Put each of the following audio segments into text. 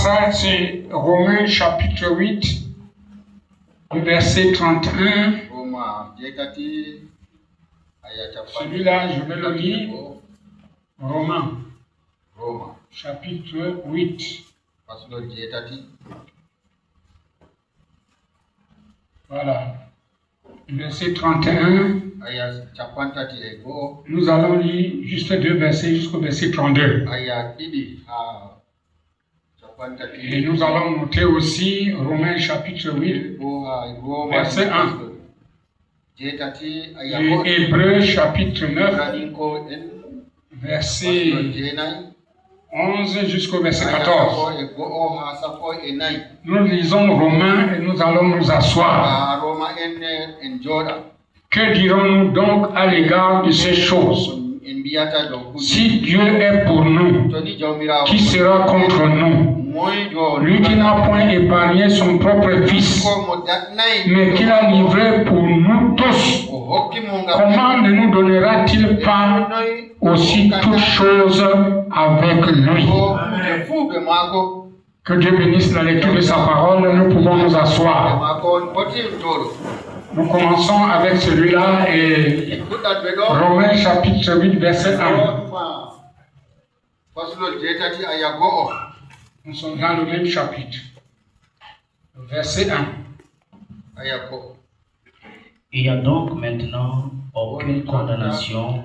passage, c'est Romains chapitre 8, verset 31. Celui-là, je vais le lire. Romains chapitre 8. Voilà. Verset 31. Nous allons lire juste 2 versets jusqu'au verset 32. Et nous allons noter aussi Romains chapitre 8, verset 1. Et Hébreux chapitre 9, verset 11 jusqu'au verset 14. Nous lisons Romains et nous allons nous asseoir. Que dirons-nous donc à l'égard de ces choses? Si Dieu est pour nous, qui sera contre nous? Lui qui n'a point épargné son propre Fils, mais qui l'a livré pour nous tous, comment ne nous donnera-t-il pas aussi toutes choses avec lui? Que Dieu bénisse la lecture de sa parole. Nous pouvons nous asseoir. Nous commençons avec celui-là et Romains chapitre 8, verset 1. Nous sommes dans le même chapitre. Verset 1. Il n'y a donc maintenant aucune condamnation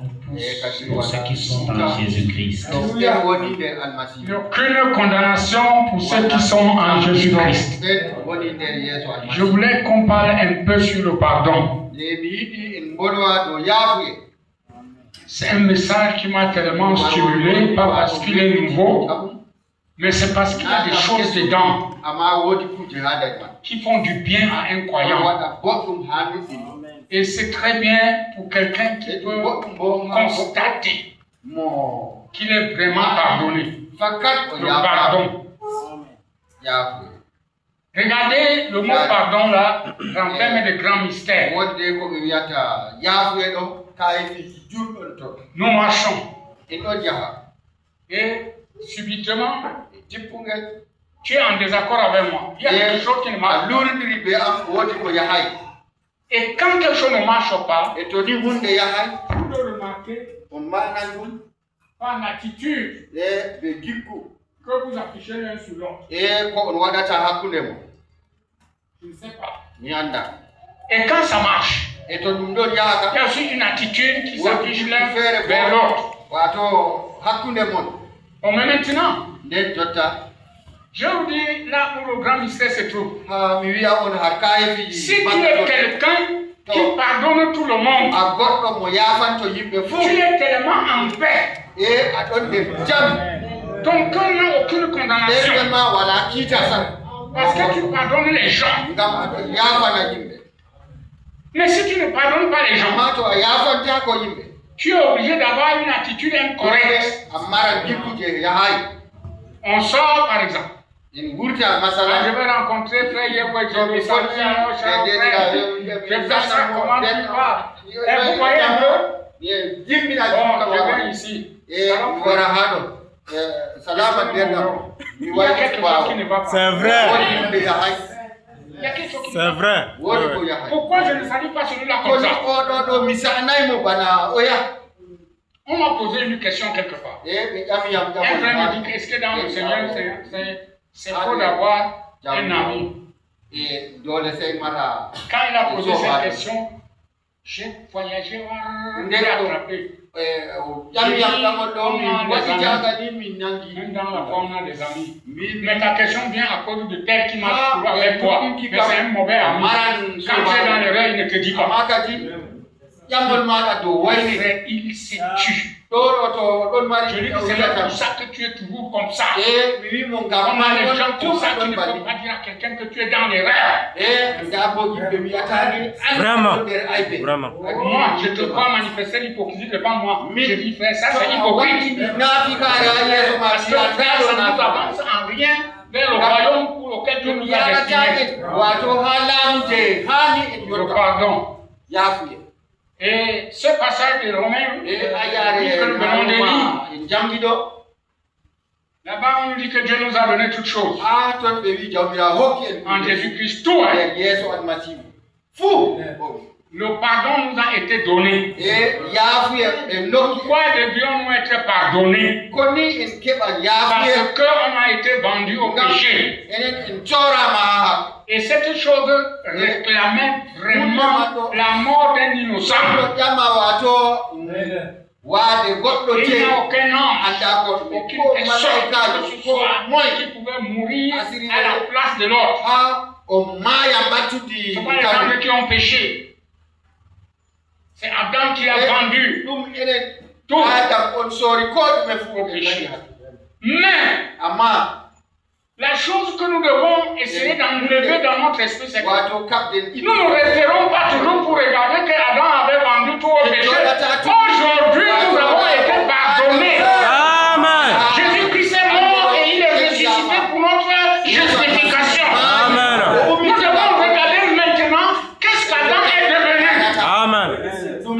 pour ceux qui sont en Jésus-Christ. Il n'y a aucune condamnation pour ceux qui sont en Jésus-Christ. Je voulais qu'on parle un peu sur le pardon. C'est un message qui m'a tellement stimulé, pas parce qu'il est nouveau, mais c'est parce qu'il y a des choses dedans qui font du bien à un croyant. Et c'est très bien pour quelqu'un qui peut constater qu'il est vraiment pardonné. Le pardon. Regardez le mot pardon là, renferme de grands mystères. Nous marchons. Et subitement, tu es en désaccord avec moi. Il y a quelque chose qui ne marche pas. Et quand quelque chose ne marche pas, vous le remarquez par l'attitude que vous affichez l'un sur l'autre. Je ne sais pas. Et quand ça marche, il y a aussi une attitude qui s'affiche l'un vers l'autre. Bon, mais maintenant, je vous dis là où le grand mystère se trouve. Si tu es quelqu'un qui pardonne tout le monde, tu es tellement en paix. Ton cœur n'a aucune condamnation. Parce que tu pardonnes les gens. Mais si tu ne pardonnes pas les gens, tu es obligé d'avoir une attitude incorrecte. On sort par exemple. Je vais rencontrer frère Yéhoué, je vais saluer je vais faire ça, comment tu vas? Vous voyez un peu? Bon, je viens ici. Il y a quelque chose qui ne va pas. C'est vrai. Il y a quelque chose qui C'est vrai. Pourquoi je ne salue pas celui-là comme ça? On m'a posé une question quelque part. Un frère me dit, est-ce que dans le Seigneur, c'est faux d'avoir un ami? Quand il a posé cette question, j'ai voyagé, j'ai attrapé. Même dans la foi, on a des amis. Mais ta question vient à cause de tel qui m'a trouvé avec toi. Mais c'est un mauvais ami. Quand tu es dans l'erreur, il ne te dit pas. Frère, il se tue. Je lui dis, c'est pour ça que tu es toujours comme ça. On a les gens comme ça qui ne peuvent pas dire à quelqu'un que tu es dans l'erreur. Vraiment. Moi, je ne peux pas manifester l'hypocrisie devant moi. Je dis, frère, ça c'est hypocrite. Parce que frère, ça ne nous avance en rien vers le royaume pour lequel Dieu nous a destinés. Le pardon. Et ce passage de Romains, que nous venons de lire, Là-bas, on nous dit que Dieu nous a donné toutes choses. En Jésus-Christ, tout. Le pardon nous a été donné. Pourquoi devions-nous être pardonnés? Parce qu'on a été vendu au péché. Et cette chose réclamait vraiment la mort d'un innocent. Il n'y a aucun ange, aucune personne qui pouvait mourir à la place de l'autre. Ce sont pas les gens qui ont péché. C'est Adam qui a vendu tout au péché. Mais la chose que nous devons essayer d'enlever dans notre esprit, c'est que nous ne resterons pas toujours pour regarder qu'Adam avait vendu tout au péché. Aujourd'hui, nous avons été pardonnés. Amen. Jésus-Christ est mort et il est ressuscité pour notre justification. Amen. Nous devons regarder maintenant qu'est-ce qu'Adam est devenu. Amen.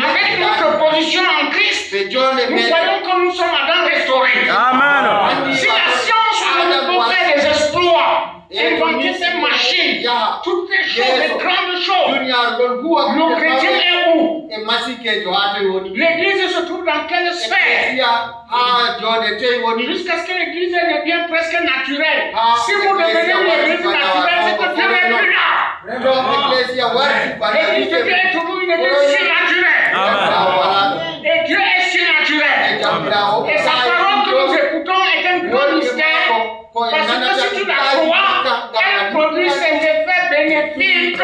Avec notre position en Christ, nous voyons que nous sommes Adam restaurés. Amen. Si la science nous peut faire des exploits, inventer ces machines, toutes les choses, les grandes choses, le chrétien est où? L'église se trouve dans quelle sphère? Jusqu'à ce que l'église devienne presque naturelle. Si vous devenez une église naturelle, c'est que Dieu n'est plus là. L'église devient toujours une église surnaturelle. Et Dieu est surnaturel. Et sa parole que nous écoutons est un grand mystère. Parce que si tu la crois, elle produit ses effets bénéfiques.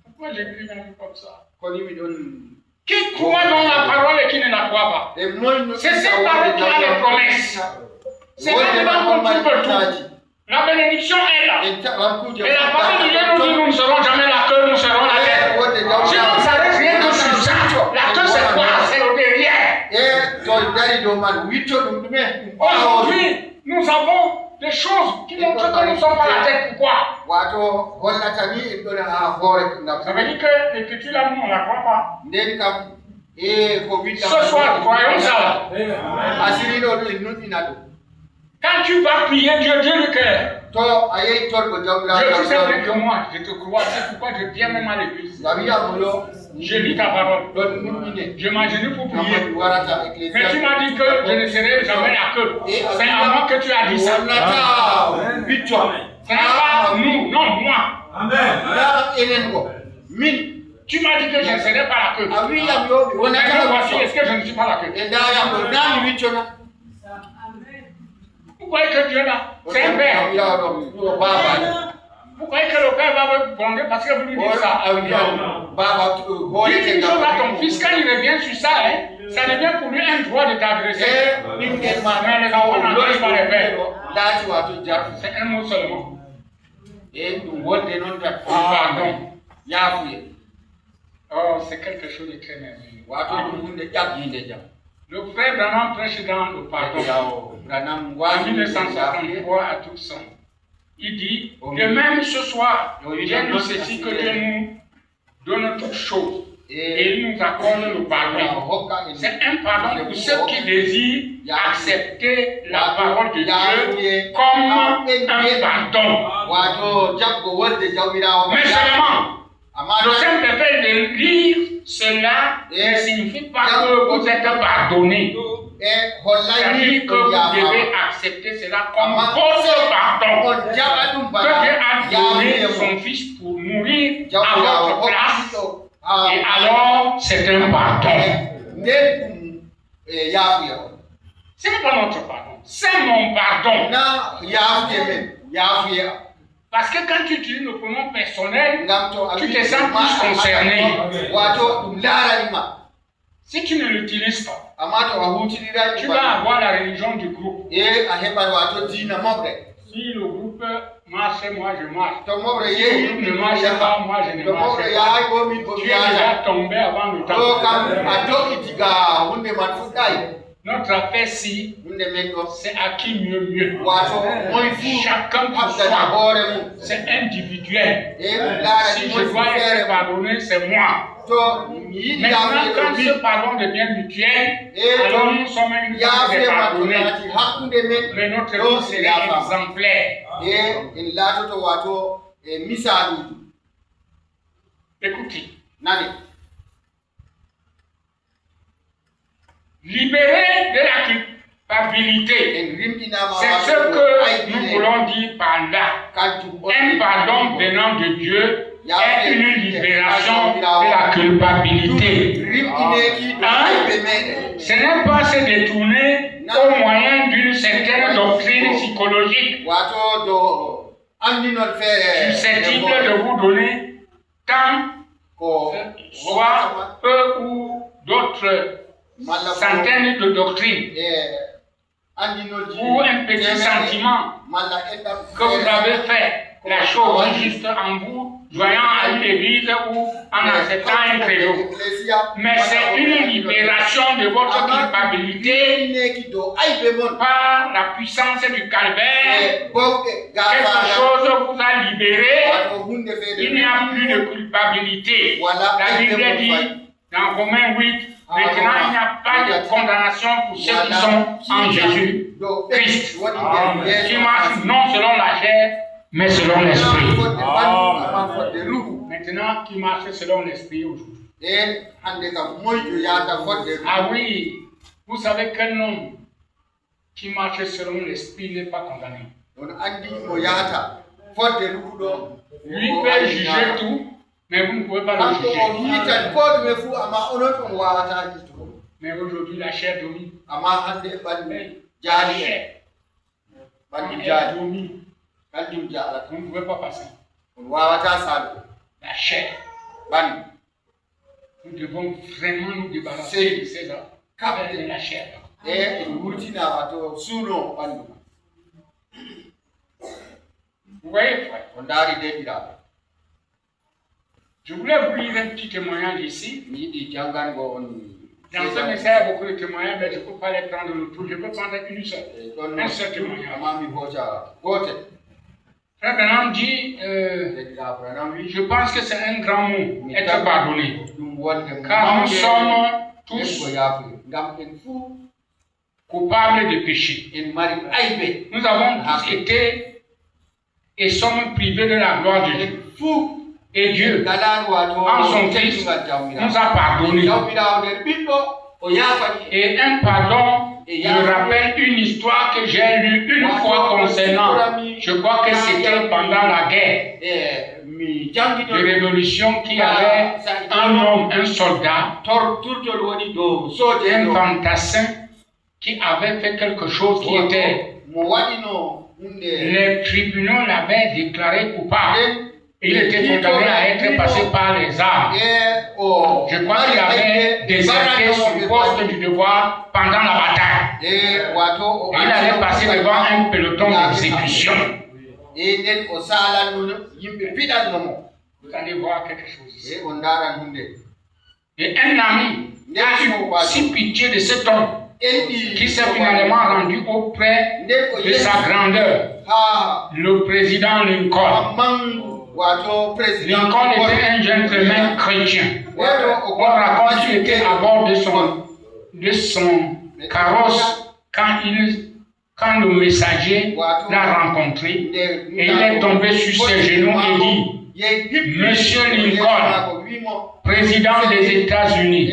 Pourquoi j'écris même comme ça? Qui croit dans la parole et qui ne la croit pas? C'est cette parole qui a les promesses. C'est là-dedans qu'on trouve tout. La bénédiction est là. Et la parole de Dieu nous dit nous ne serons jamais la queue, nous serons la tête. Si on ne s'arrête rien que sur ça, la queue c'est quoi? C'est le derrière. Aujourd'hui, nous avons des choses qui montrent que nous ne sommes pas la tête. Pourquoi? Ça veut dire que l'écriture là, nous on ne la croit pas. Ce soir, croyons ça. Quand tu vas prier Dieu, dis le cœur. Je sais bien que moi, je te crois, c'est pourquoi je viens même à l'église. Je lis ta parole. Je m'agénue pour prier. Mais tu m'as dit que je ne serai jamais la queue. C'est à moi que tu as dit ça. Ce n'est pas nous, non moi. Tu m'as dit que je ne serai pas la queue. Mais voici, est-ce que je ne suis pas la queue? Vous croyez que Dieu là, c'est un père? Vous croyez que le père va me gronder parce que vous lui dites ça? Dis une chose à ton fils, quand il revient sur ça, ça devient pour lui un droit de t'adresser. Mais les enfants n'adressent pas les pères. C'est un mot seulement. Pardon. Oh, c'est quelque chose de très merveilleux. Le frère Branham prêche dans le pardon. En 1953 à Tucson. Il dit, de même ce soir, Dieu nous saisit que Dieu nous donne toutes choses. Et il nous accorde le pardon. C'est un pardon pour ceux qui désirent accepter la parole de Dieu comme un pardon. Mais seulement, le simple fait de lire cela ne signifie pas que vous êtes pardonné. C'est-à-dire que vous devez accepter cela comme votre pardon. Que Dieu a donné son Fils pour mourir à votre place. Et alors, c'est un pardon. Ce n'est pas notre pardon, c'est mon pardon. Parce que quand tu utilises le pronom personnel, tu te sens plus concerné. Si tu ne l'utilises pas, tu vas avoir la religion du groupe. Si le groupe marche, moi je marche. Si le groupe ne marche pas, moi je ne marche pas. Tu es déjà tombé avant le temps. Notre affaire-ci, c'est à qui mieux. Chacun pour soi. C'est individuel. Si je dois être pardonné, c'est moi. Maintenant, quand nous parlons de bien mutuel, alors nous sommes une famille pardonnée. Mais notre vie serait exemplaire. Écoutez. Libéré de la culpabilité, c'est ce que nous voulons dire par là. Un pardon venant de Dieu est une libération de la culpabilité. Ce n'est pas se détourner au moyen d'une certaine doctrine psychologique susceptible de vous donner tant, soit peu ou d'autres centaines de doctrines, ou un petit sentiment que vous avez fait la chose juste en vous joignant à une église ou en acceptant un credo. Mais c'est une libération de votre culpabilité par la puissance du calvaire. Quelque chose vous a libéré. Il n'y a plus de culpabilité. La Bible dit dans Romains 8, maintenant, il n'y a pas de condamnation pour ceux qui sont en Jésus-Christ, qui marchent non selon la chair, mais selon l'esprit. Maintenant, qui marche selon l'esprit aujourd'hui. Ah oui, vous savez qu'un homme qui marche selon l'esprit n'est pas condamné. Lui peut juger tout, mais vous ne pouvez pas le juger. Mais aujourd'hui, la chair domine. La chair domine. Vous ne pouvez pas passer. La chair. Nous devons vraiment nous débarrasser de ces affaires de la chair. Vous voyez, frère? Je voulais vous lire un petit témoignage ici. Dans ce message, il y a beaucoup de témoignages, mais je ne peux pas les prendre le tout. Je peux prendre un seul témoignage. Frère Branham dit, je pense que c'est un grand mot, être pardonné. Car nous sommes tous coupables de péché. Nous avons tous été et sommes privés de la gloire de Dieu. Et Dieu, en son Fils, nous a pardonné. Et un pardon me rappelle une histoire que j'ai lue une fois concernant, je crois que c'était pendant la guerre de révolution, qui avait un homme, un soldat, un fantassin qui avait fait quelque chose qui était... Les tribunaux l'avaient déclaré coupable. Il était condamné à être passé par les armes. Je crois qu'il avait déserté son poste du devoir pendant la bataille. Il allait passer devant un peloton d'exécution. Vous allez voir quelque chose ici. Et un ami a eu si pitié de cet homme qui s'est finalement rendu auprès de sa grandeur, le président Lincoln. Lincoln était un gentleman chrétien. On raconte qu'il était à bord de son carrosse quand le messager l'a rencontré, et il est tombé sur ses genoux et dit: Monsieur Lincoln, président des États-Unis,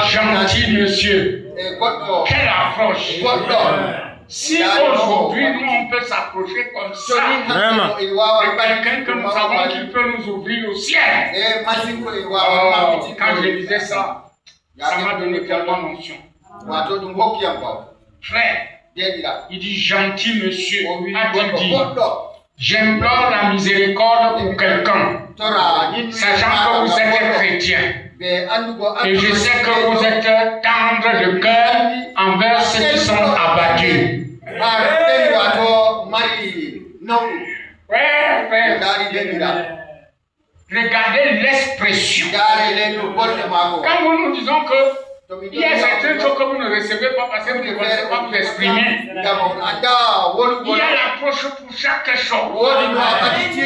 gentil monsieur, quelle approche! Si aujourd'hui nous on peut s'approcher comme ça de quelqu'un que nous savons qu'il peut nous ouvrir au ciel. Quand je disais ça, ça m'a donné tellement d'onction. Frère, il dit gentil monsieur, a-t-il dit, j'implore la miséricorde pour quelqu'un, sachant que vous êtes chrétien. Et je sais que vous êtes tendre de cœur envers ceux qui sont abattus. Regardez l'expression. Quand nous nous disons que il y a certaines choses que vous ne recevez pas parce que vous ne connaissez pas vous exprimer, il y a l'approche gauche pour chaque chose. Tu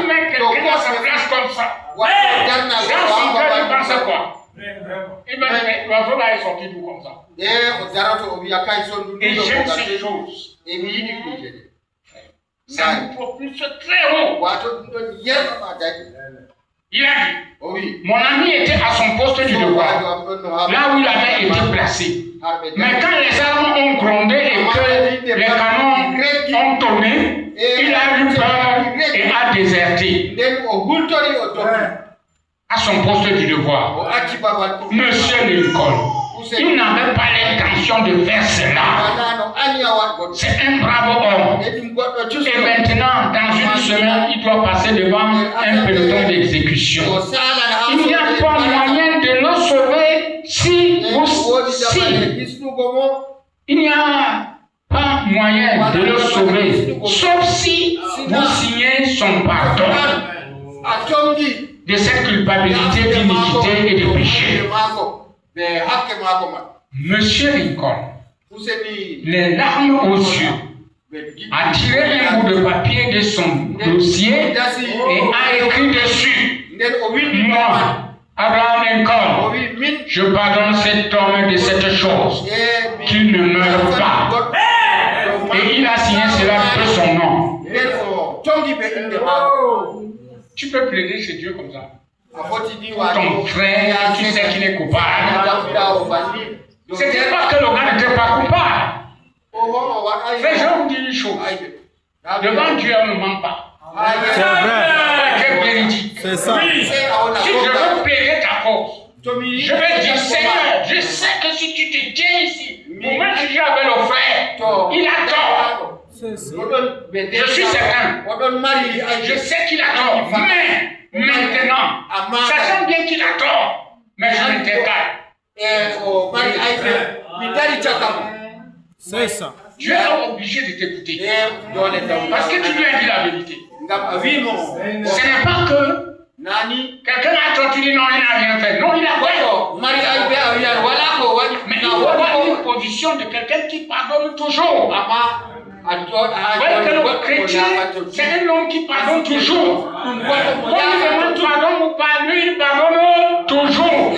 mets quelqu'un à sa place comme ça. Dans son cœur, il pense quoi? Et bien, l'oiseau là est sorti d'où comme ça? Et j'aime ces choses. Ça nous propulse très haut. Il a dit, mon ami était à son poste du devoir, là où il avait été placé. Mais quand les armes ont grondé et que les canons ont tourné, il a eu peur et a déserté à son poste du devoir. Monsieur Lincoln, il n'avait pas l'intention de faire cela. C'est un brave homme. Et maintenant, dans une semaine, il doit passer devant un peloton d'exécution. Il n'y a pas moyen de le sauver si il n'y a pas moyen de le sauver, sauf si vous signez son pardon de cette culpabilité, d'iniquité et de péché. Monsieur Lincoln, les larmes aux yeux, a tiré un bout de papier de son dossier et a écrit dessus: moi, Abraham Lincoln, je pardonne cet homme de cette chose, qu'il ne meure pas. Et il a signé cela de son nom. Tu peux plaider chez Dieu comme ça. Ton frère, tu sais qu'il est coupable. C'était pas que le gars n'était pas coupable. Mais je vais vous dire une chose. Devant Dieu, on ne ment pas. C'est vrai. C'est véridique. C'est ça. Si je veux plaider ta cause, je vais dire: Seigneur, je sais que si tu te tiens ici pour me juger avec le frère, il a tort. Je suis certain. Je sais qu'il a tort. Mais maintenant, sachant bien qu'il a tort, mais je m'intercale. C'est ça. Tu es obligé de t'écouter. Parce que tu lui as dit la vérité. Ce n'est pas que quelqu'un a tort, tu dis non, il n'a rien fait. Non, il a fait. Mais il faut avoir une position de quelqu'un qui pardonne toujours. Voyez que le chrétien, c'est un homme qui pardonne toujours. Quand il demande pardon ou pas, lui, il pardonne toujours.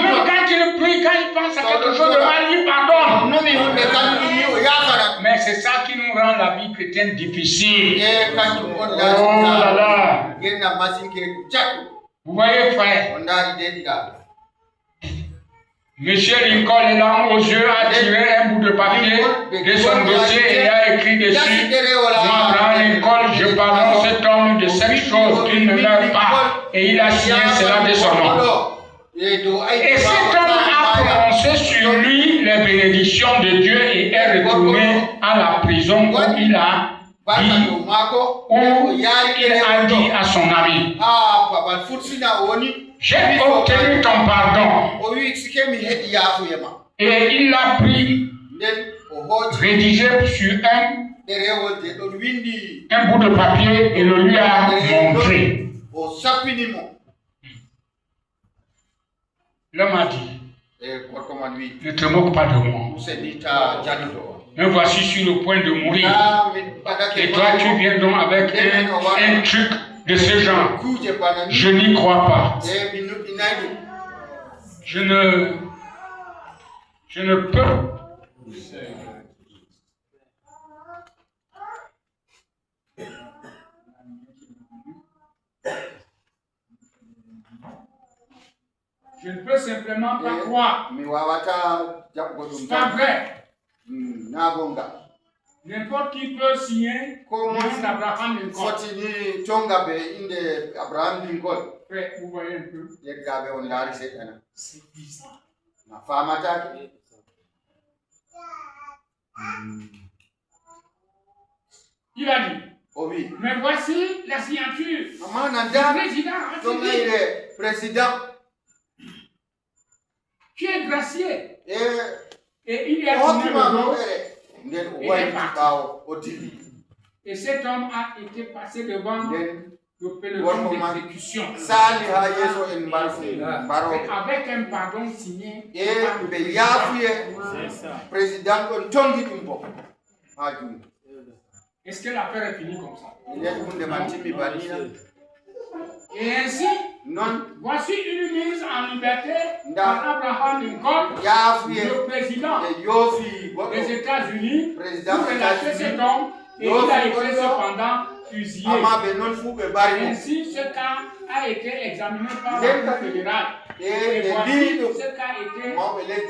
Même quand il prie, quand il pense à quelque chose de mal, il pardonne. Mais c'est ça qui nous rend la vie chrétienne difficile. Oh là là. Vous voyez, frère, Monsieur Lincoln, les larmes aux yeux, a tiré un bout de papier de son dossier et a écrit dessus: moi, Abraham Lincoln, je pardonne cet homme de cette chose qu'il ne meurt pas. Et il a signé cela de son nom. Et cet homme a prononcé sur lui les bénédictions de Dieu et est retourné à la prison où il a dit à son ami: j'ai obtenu ton pardon. Et il l'a pris, rédigé sur un bout de papier et le lui a montré. L'homme a dit: ne te moque pas de moi. Me voici sur le point de mourir. Et toi, tu viens donc avec un truc de ce genre. Je n'y crois pas. Je ne peux. Je ne peux simplement pas croire. C'est pas vrai. N'importe qui peut signer comme Abraham Lincoln. Frère, vous voyez un peu. C'est bizarre. Il a dit: mais voici la signature du président. Tu es gracié. Et il y a tourné le dos. Et cet homme a été passé devant le peloton d'exécution. Avec un pardon signé. Est-ce que l'affaire est finie comme ça? Et ainsi, voici une mise en liberté par Abraham Lincoln, le président des États-Unis, pour relâcher cet homme, et il a été cependant fusillé. Ainsi, ce cas a été examiné par la Cour fédérale. Et voici ce qu'a été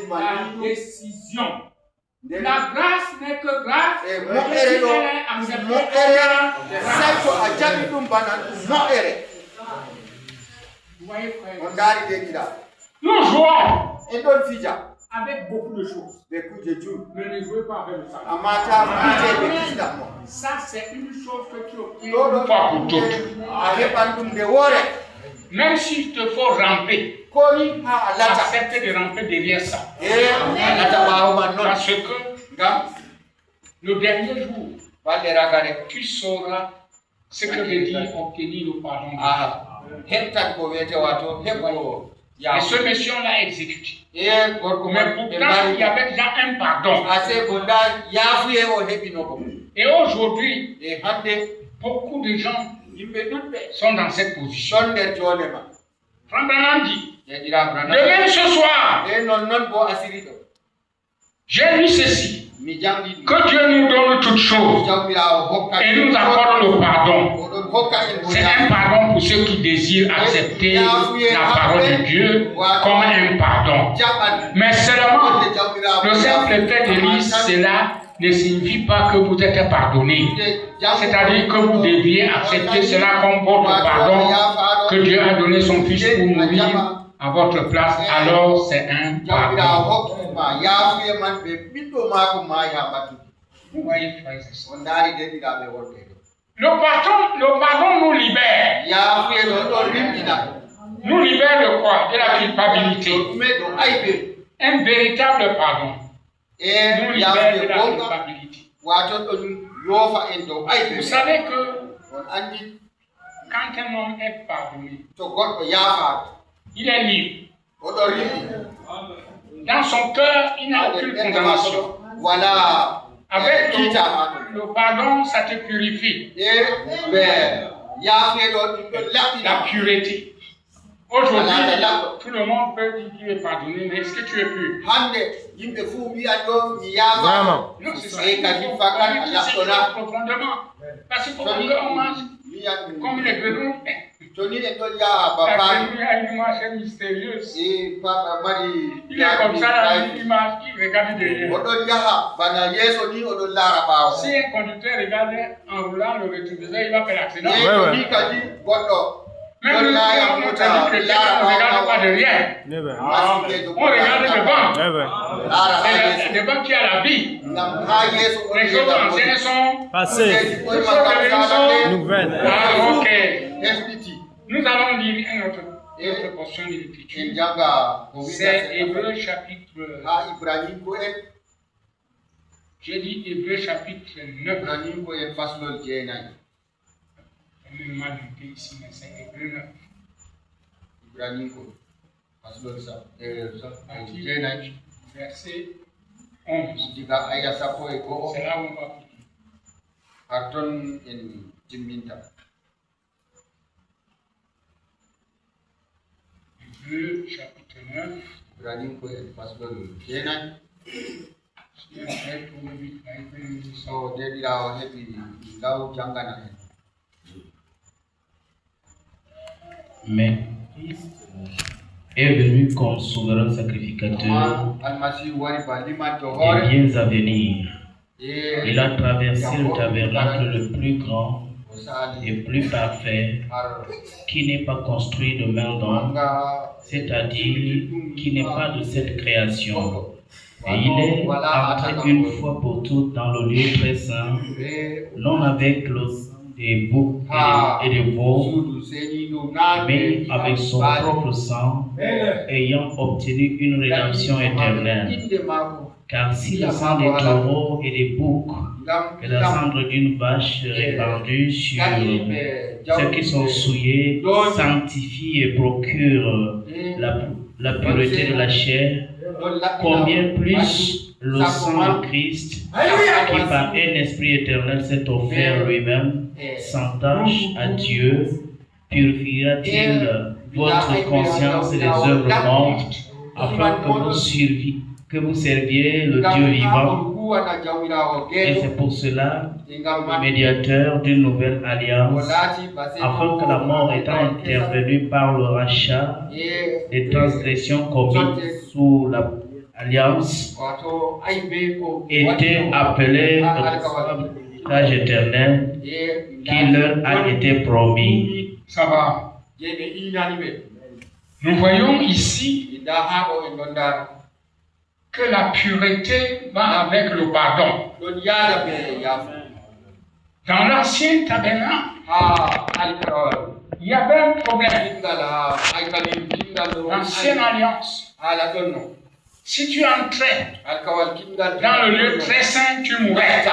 la décision. La grâce n'est que grâce, et si elle est acceptée, vous voyez, frère, nous jouons avec beaucoup de choses, mais ne jouez pas avec le salut. Ça, c'est une chose que tu obtiens une fois pour toutes. Même s'il te faut ramper, accepte de ramper derrière ça. Parce que le dernier jour, tu sauras ce que veut dire obtenir le pardon. Et ce monsieur l'a exécuté. Mais pourtant, il y avait déjà un pardon. Et aujourd'hui, beaucoup de gens sont dans cette position. Frère Branham dit, de même ce soir, j'ai lu ceci, que Dieu nous donne toutes choses et nous accorde le pardon. C'est un pardon pour ceux qui désirent accepter la parole de Dieu comme un pardon. Mais seulement, le simple fait de lire cela ne signifie pas que vous êtes pardonné. C'est-à-dire que vous deviez accepter cela comme votre pardon, que Dieu a donné son Fils pour mourir à votre place, alors c'est un pardon. Vous voyez, frères et sœurs. Le pardon nous libère. Nous libère de quoi? De la culpabilité. Un véritable pardon nous libère de la culpabilité. Vous savez que quand un homme est pardonné, il est libre. Dans son cœur, il n'a aucune condamnation. Avec le pardon, ça te purifie. La pureté. Aujourd'hui, tout le monde peut dire qu'il est pardonné, mais est-ce que tu es pur? Vraiment. Non, c'est ça. Profondément. Parce que quand on mange comme les grenouilles, la grenouille a une image mystérieuse. Il est comme ça, là, il marche, il regarde derrière. Si un conducteur regarde en roulant le rétroviseur, il va faire l'accident. Même nous, on ne regarde pas derrière. On regarde devant. C'est devant qui a la vie. Les choses anciennes sont passées. Nouvelles. Ah, ok. Nous allons lire une autre portion de l'Écriture. C'est Hébreux chapitre. J'ai dit Hébreux chapitre 9. Je vais mal noter ici, mais c'est Hébreux 9. Verset 11. C'est là où on va finir. Hébreux chapitre 9. Mais Christ est venu comme souverain sacrificateur des biens à venir. Il a traversé le tabernacle le plus grand et plus parfait, qui n'est pas construit de main d'homme, c'est-à-dire qui n'est pas de cette création. Et il est entré une fois pour toutes dans le lieu très saint, non avec le sang des boucs et des veaux, mais avec son propre sang, ayant obtenu une rédemption éternelle. Car si le sang des taureaux et des boucs et la cendre d'une vache répandue sur ceux qui sont souillés sanctifie et procure la pureté de la chair, combien plus le sang de Christ, qui par un esprit éternel s'est offert lui-même, sans tâche à Dieu, purifiera-t-il votre conscience des œuvres mortes, afin que vous serviez le Dieu vivant? Et c'est pour cela, médiateur d'une nouvelle alliance, afin que la mort étant intervenue par le rachat des transgressions commises sous l'alliance, était appelée au héritage éternel qui leur a été promis. Ça va. Nous voyons ici que la pureté va avec le pardon. Dans l'ancien tabernacle, il y avait un problème. L'ancienne alliance. Si tu entrais dans le lieu très saint, tu mourrais.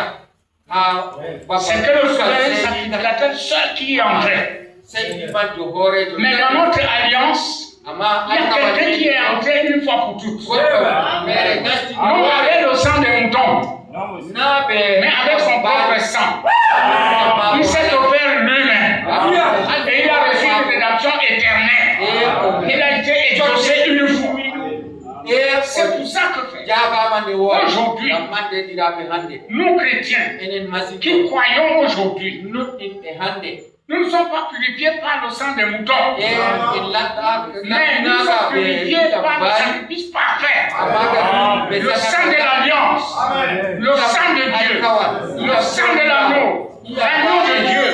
C'est que le sacrificateur seul qui entrait. Mais dans notre alliance, il y a quelqu'un qui est entré une fois pour toutes. Non avec le sang des moutons, mais avec son propre sang. Il s'est offert lui-même. Et il a reçu une rédemption éternelle. Il a été exaucé une fois. C'est pour ça que aujourd'hui, nous chrétiens qui croyons aujourd'hui, nous ne sommes pas purifiés par le sang des moutons, mais nous sommes purifiés par le sacrifice parfait, le sang de l'alliance, le sang de Dieu, le sang de l'amour, l'agneau de Dieu,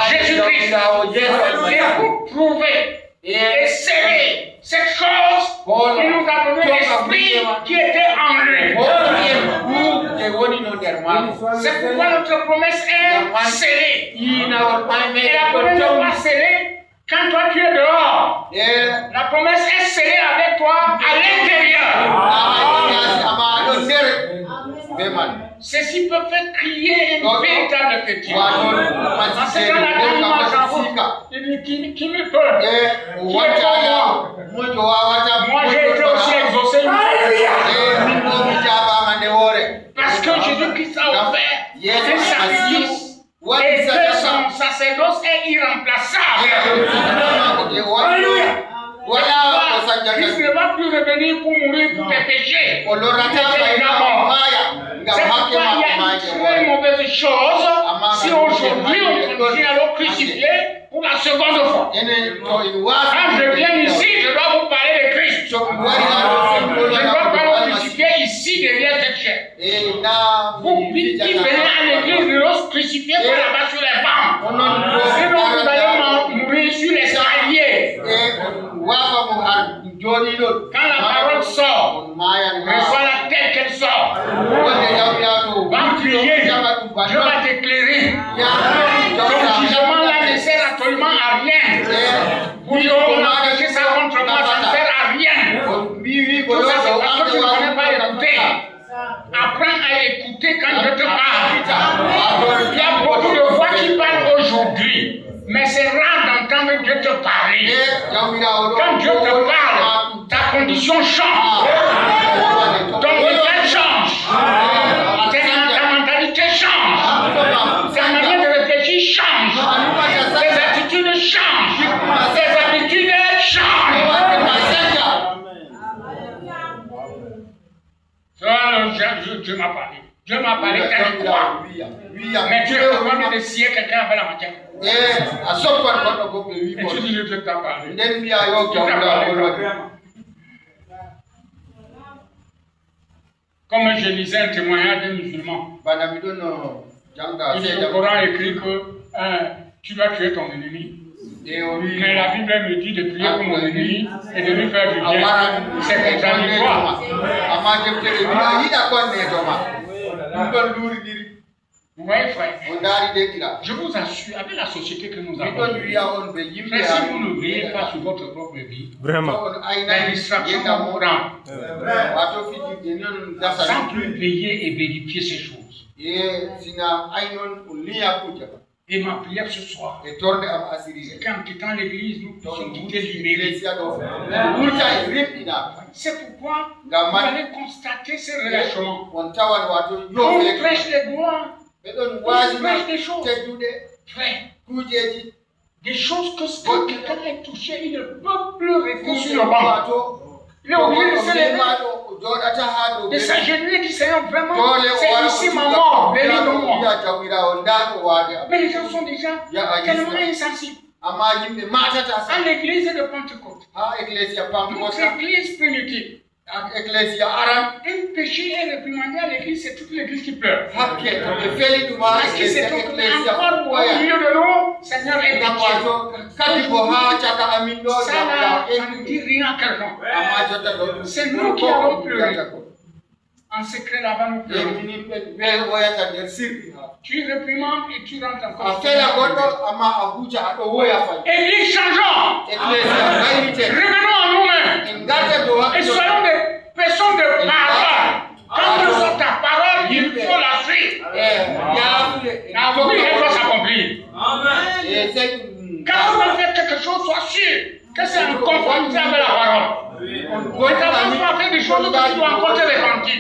Jésus-Christ. Et pour prouver et sceller cette chose, il nous a donné l'esprit qui était en lui. C'est pourquoi notre promesse est scellée. Et la promesse n'est pas scellée quand toi tu es dehors. La promesse est scellée avec toi à l'intérieur. Ceci peut faire crier une véritable chrétien. Parce que dans la grande marche, il dit qui me peut. Qui est pour moi? Moi j'ai été aussi exaucé une fois. Parce que Jésus-Christ a offert un sacrifice et que son sacerdoce est irremplaçable. Christ ne va plus revenir pour mourir pour tes péchés. C'est pourquoi il y a une très mauvaise chose si aujourd'hui on continue à le crucifier pour la seconde fois. Quand je viens ici, je dois vous parler de Christ. Je ne dois pas le crucifier ici derrière cette chair. Vous qui venez à l'église de l'os crucifié par là-bas sur les bancs. Sinon vous allez mourir sur l'escalier. Quand la parole sort, reçois-la telle qu'elle sort. Va prier, Dieu va t'éclairer. Ton jugement là ne sert absolument à rien. Pour dire on a fait ça contre moi, ça ne sert à rien. Tout ça c'est parce que tu ne connais pas écouter. Apprends à écouter quand je te parle. Il y a beaucoup de voix qui parlent aujourd'hui. Mais c'est rare d'entendre Dieu te parler. Quand Dieu te parle, ta condition change. Ton regard change. Ta mentalité change. Ta manière de réfléchir change. Tes attitudes changent. Tes habitudes changent. Dieu m'a parlé. Dieu m'a parlé quand je crois. Mais Dieu est capable de scier quelqu'un avec la matière. Et tu dis Dieu t'a parlé. Comme je lisais un témoignage d'un musulman. Le Coran écrit que tu vas tuer ton ennemi. Mais la Bible me dit de prier pour mon ennemi et de lui faire du bien. C'est contradictoire. Vous voyez, frère, je vous assure, avec la société que nous avons, mais si vous ne veillez pas sur votre propre vie, la distraction va vous prendre. Sans plus veiller et vérifier ces choses. Et ma prière ce soir, c'est qu'en quittant l'église, nous puissions quitter l'humilité. C'est pourquoi vous allez constater ces relâchements. On prêche les gloires, on prêche des choses. Frère, des choses que quand quelqu'un est touché, il ne peut plus rester sur le banc. Il est obligé de se lever, de s'agenouiller, de dire Seigneur, vraiment, c'est ici ma mort, bénis-moi. Mais les gens sont déjà tellement insensibles. À l'église de Pentecôte, notre église primitive, un péché est réprimandé à l'église, c'est toute l'église qui pleure. Parce que c'est encore au milieu de nous, Seigneur est ça ne dit rien à quelqu'un. C'est nous qui allons pleurer. En secret là-bas, nous pleurons. Tu réprimandes et tu rentres encore. Église changeons. Revenons à nous-mêmes. Et soyons des personnes de parole. Quand nous sommes ta parole, il faut la suivre. La vie, elle doit s'accomplir. Quand vous faites quelque chose, sois sûr que c'est en conformité avec la parole. Ne t'avance pas à faire des choses que tu dois encore te repentir.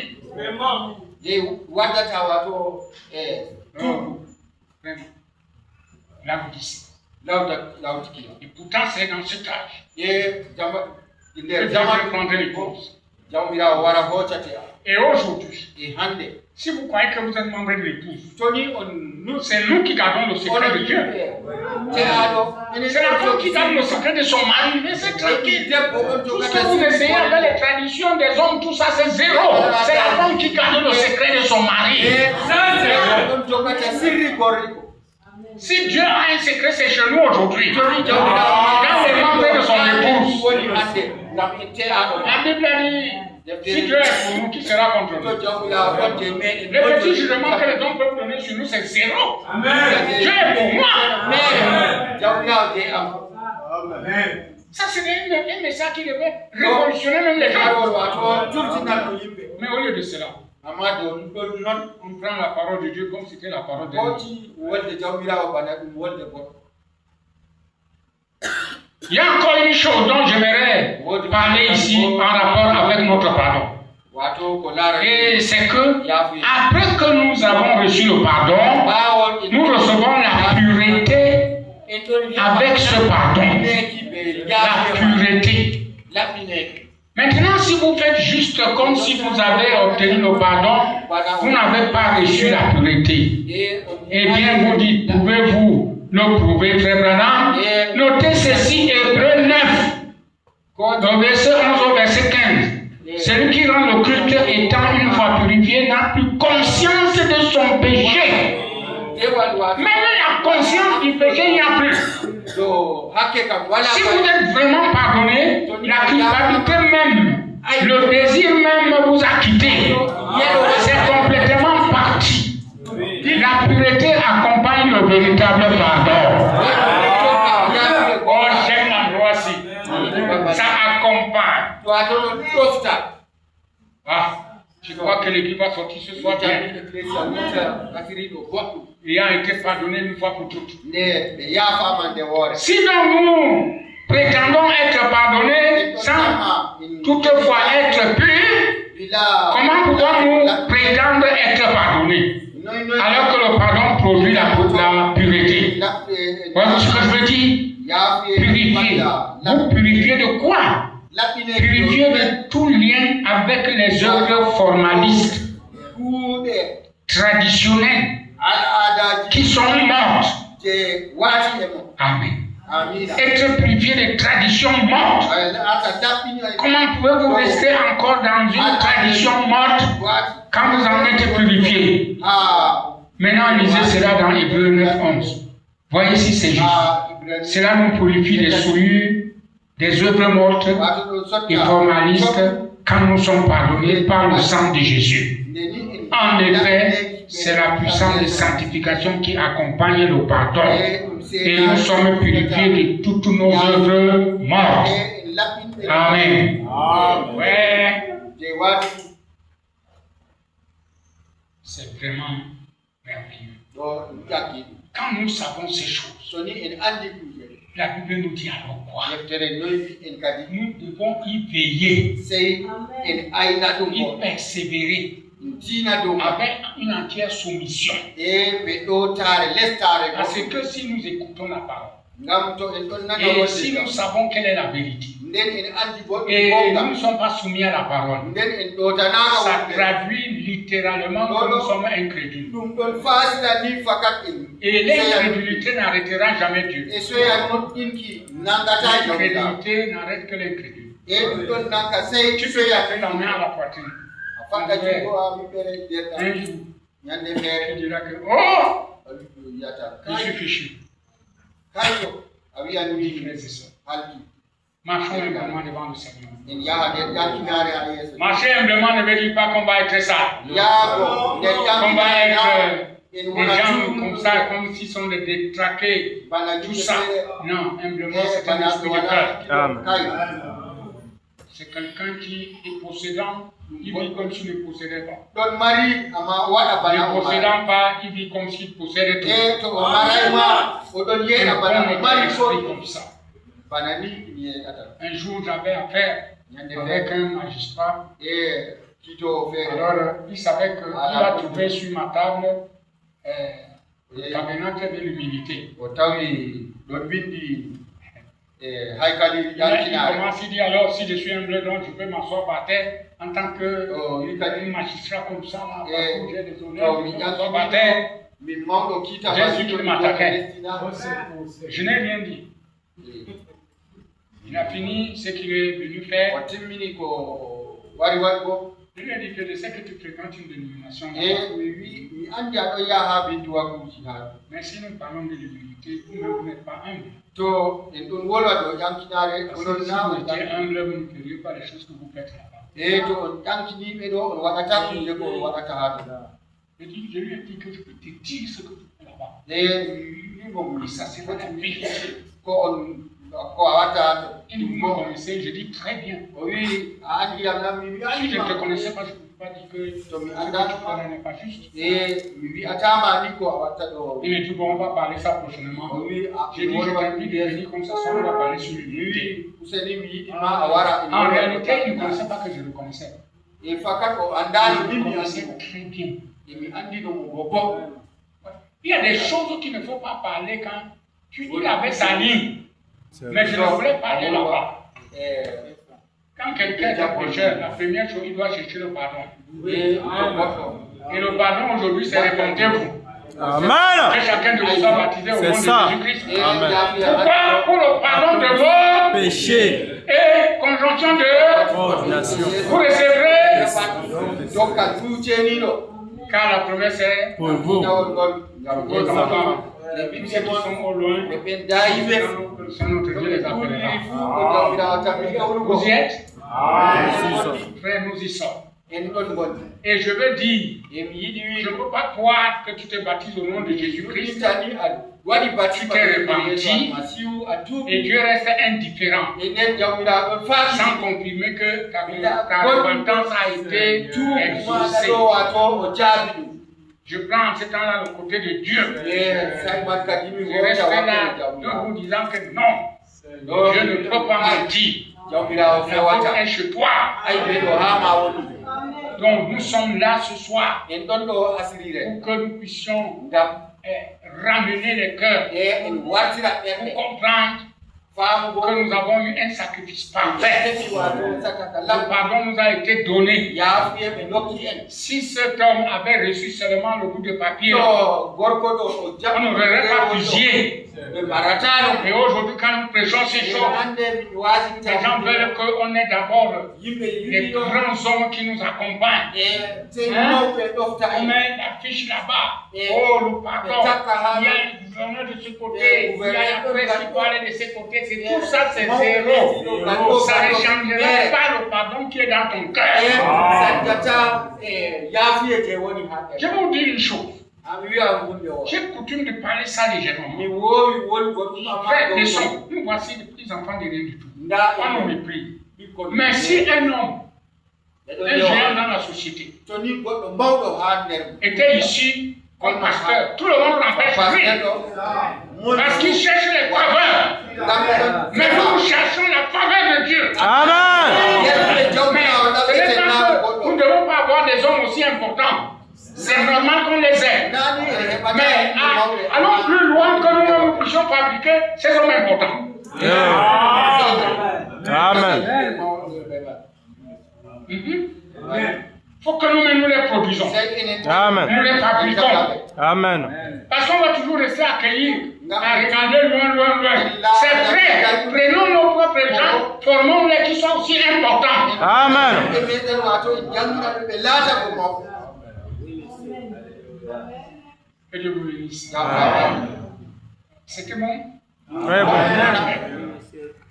Là, vous dites. Et pourtant, c'est dans cet âge que Dieu prendre les causes. Et aujourd'hui, si vous croyez que vous êtes membre de l'épouse, c'est nous qui gardons le secret de Dieu. C'est la femme qui garde le secret de son mari, mais c'est tranquille. Tout ce que vous essayez avec les traditions des hommes, tout ça c'est zéro. C'est la femme qui garde le secret de son mari. Si Dieu a un secret, c'est chez nous aujourd'hui. Dans les membres de son épouse. La Bible dit, si Dieu est pour nous, qui sera contre nous? Le petit jugement que les hommes peuvent donner sur nous, c'est zéro. Dieu est pour moi. Ça, c'est un message qui devait révolutionner même les gens. Mais au lieu de cela, on prend la parole de Dieu comme si c'était la parole de Dieu. Il y a encore une chose dont j'aimerais parler ici en rapport avec notre pardon. Et c'est que, après que nous avons reçu le pardon, nous recevons la pureté avec ce pardon. La pureté. Maintenant, si vous faites juste comme si vous avez obtenu le pardon, vous n'avez pas reçu la pureté. Eh bien, vous dites, pouvez-vous le prouver, Frère Branham? Notez ceci, Hébreux 9, au verset 11 au verset 15. Celui qui rend le culte étant une fois purifié n'a plus conscience de son péché. Même la conscience du péché, il n'y a plus. Si vous êtes vraiment pardonné, la culpabilité même, le désir même vous a quitté. C'est complètement parti. La pureté accompagne le véritable pardon. Oh, j'aime l'endroit-ci. Ça accompagne. Ah, je crois que l'église va sortir ce soir bien. Ayant été pardonné une fois pour toutes. Si nous prétendons être pardonnés sans toutefois être purs, comment pouvons-nous prétendre être pardonnés alors que le pardon produit la pureté? Voilà ce que je veux dire. Purifier. Vous purifiez de quoi? Purifier de tout lien avec les œuvres formalistes, traditionnelles, qui sont mortes. Amen. Être purifié des traditions mortes. Comment pouvez-vous rester encore dans une tradition morte quand vous en êtes purifié? Maintenant, lisez cela dans Hébreux 9, 11. Voyez si c'est juste. Cela nous purifie des souillures, des œuvres mortes et formalistes quand nous sommes pardonnés par le sang de Jésus. En effet, c'est la puissance de sanctification qui accompagne le pardon. Et nous sommes purifiés de toutes nos œuvres mortes. Amen. Ouais. C'est vraiment merveilleux. Quand nous savons ces choses, la Bible nous dit alors quoi? Nous devons y veiller, y persévérer avec une entière soumission. Parce que si nous écoutons la parole, et si nous savons quelle est la vérité, et nous ne sommes pas soumis à la parole, ça traduit littéralement que nous sommes incrédules. Et l'incrédulité n'arrêtera jamais Dieu. L'incrédulité n'arrête que l'incrédule. Tu peux taper la main à la poitrine. Un jour, tu diras que oh, je suis fichu. Oui, frères et sœurs. Marchons humblement devant le Seigneur. Marcher humblement ne veut dire pas qu'on va être ça. Qu'on va être des gens comme ça, comme s'ils sont des détraqués. Tout ça. Non, humblement, c'est un esprit de cœur. C'est quelqu'un qui est possédant, il vit comme s'il ne possédait pas. Ne possédant pas, il vit comme s'il possédait tout. Comme ça. Un jour, j'avais affaire avec un magistrat. Alors, il savait qu'il a trouvé sur ma table le tabernacle de l'humilité. Il commence à dire alors si je suis humble, donc je peux m'asseoir par terre en tant que magistrat comme ça, là, j'ai des honneurs, je peux m'asseoir par terre. Jésus qui m'attaquait. Je n'ai rien dit. Il a fini ce qu'il est venu faire. Je lui ai dit que je sais que tu fréquentes une dénomination. Mais si nous parlons de l'humilité, vous n'êtes pas humble. Si vous étiez humble, vous ne feriez pas les choses que vous faites là-bas. Je lui ai dit que je peux te dire ce que tu fais là-bas. Et ça, c'est votre vérité. Et vous me connaissez, je dis très bien. Si je ne te connaissais pas, je ne peux pas dire que ce que tu fais n'est pas juste. Il me dit, bon, on va parler ça prochainement. J'ai dit, je t'invite de venir comme ça, on va parler sur l'unité. En réalité, il ne connaissait pas que je le connaissais. Je le connaissais très bien. Il y a des choses qu'il ne faut pas parler quand il avait sa ligne. Mais je ne voulais pas aller là-bas. Quand quelqu'un est un pécheur, la première chose, il doit chercher le pardon. Et le pardon aujourd'hui, c'est répondez-vous. Amen. Que chacun de vous soit baptisé au nom de Jésus-Christ. Pourquoi? Pour le pardon de vos péchés. Et conjonction de ordination. Vous recevrez. Car la promesse est pour vous. Vos enfants. Tous ceux qui sont au loin, notre Dieu les appellera. Vous y êtes? Frère, nous y sommes. Et je veux dire, je ne peux pas croire que tu te baptises au nom de Jésus-Christ. Tu t'es repenti et Dieu reste indifférent. Sans confirmer que ta repentance a été exaucée. Je prends en ce temps-là le côté de Dieu. Je reste là, en vous disant que non, Dieu ne peut pas mentir. La faute est chez toi. Donc nous sommes là ce soir pour que nous puissions ramener les cœurs pour comprendre que nous avons eu un sacrifice parfait. Le pardon nous a été donné. Si cet homme avait reçu seulement le bout de papier, on ne verrait pas fusiller. Et aujourd'hui, quand nous prêchons ces choses, les gens veulent qu'on ait d'abord des grands hommes qui nous accompagnent. On met l'affiche là-bas. Oh, le pardon. Il y a le gouverneur de ce côté, il y a la presse qui parle de ce côté. Tout ça, c'est zéro. Ça ne changera pas le pardon qui est dans ton cœur. Je vais vous dire une chose. J'ai coutume de parler ça légèrement. Frère, nous voici des petits enfants de rien du tout. On nous méprise. Mais si un homme, un géant dans la société, était ici comme pasteur. Tout le monde l'empêche de lui. Parce qu'il cherche les faveurs. Mais nous cherchons la faveur de Dieu. Amen. Mais ce n'est pas que nous ne devons pas avoir des hommes aussi importants. C'est normal qu'on les ait. Mais allons plus loin que nous puissions fabriquer ces hommes importants. Amen. Il faut que nous les produisons. Amen. Nous les fabriquons. Amen. Parce qu'on va toujours rester accueillis, à regarder loin. C'est vrai. Prenons nos propres gens, formons-les qui sont aussi importants. Amen. Que Dieu vous bénisse. C'était bon? Très bon.